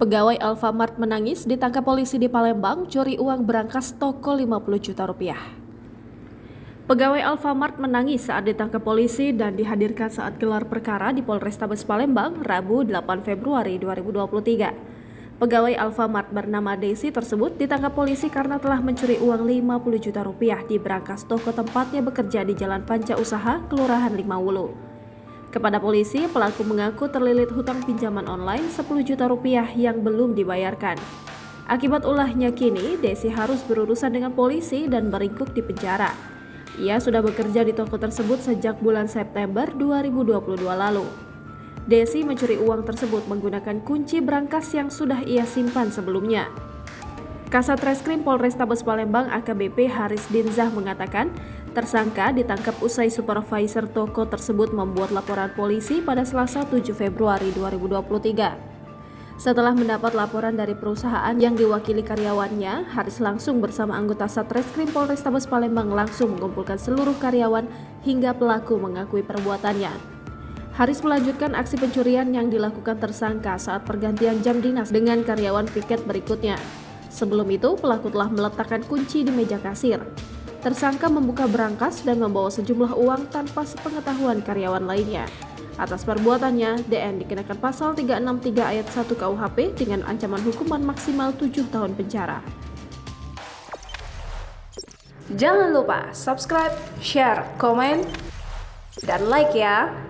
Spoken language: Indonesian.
Pegawai Alfamart menangis ditangkap polisi di Palembang curi uang berangkas toko 50 juta rupiah. Pegawai Alfamart menangis saat ditangkap polisi dan dihadirkan saat gelar perkara di Polrestabes Palembang, Rabu 8 Februari 2023. Pegawai Alfamart bernama Desi tersebut ditangkap polisi karena telah mencuri uang 50 juta rupiah di berangkas toko tempatnya bekerja di Jalan Panca Usaha, Kelurahan Limawulu. Kepada polisi, pelaku mengaku terlilit hutang pinjaman online 10 juta rupiah yang belum dibayarkan. Akibat ulahnya kini, Desi harus berurusan dengan polisi dan meringkuk di penjara. Ia sudah bekerja di toko tersebut sejak bulan September 2022 lalu. Desi mencuri uang tersebut menggunakan kunci berangkas yang sudah ia simpan sebelumnya. Kasat Reskrim Polrestabes Palembang AKBP Haris Dinzah mengatakan, tersangka ditangkap usai supervisor toko tersebut membuat laporan polisi pada Selasa 7 Februari 2023. Setelah mendapat laporan dari perusahaan yang diwakili karyawannya, Haris langsung bersama anggota Satreskrim Polrestabes Palembang langsung mengumpulkan seluruh karyawan hingga pelaku mengakui perbuatannya. Haris melanjutkan aksi pencurian yang dilakukan tersangka saat pergantian jam dinas dengan karyawan piket berikutnya. Sebelum itu, pelaku telah meletakkan kunci di meja kasir. Tersangka membuka berangkas dan membawa sejumlah uang tanpa sepengetahuan karyawan lainnya. Atas perbuatannya, DN dikenakan pasal 363 ayat 1 KUHP dengan ancaman hukuman maksimal 7 tahun penjara. Jangan lupa subscribe, share, komen, dan like ya!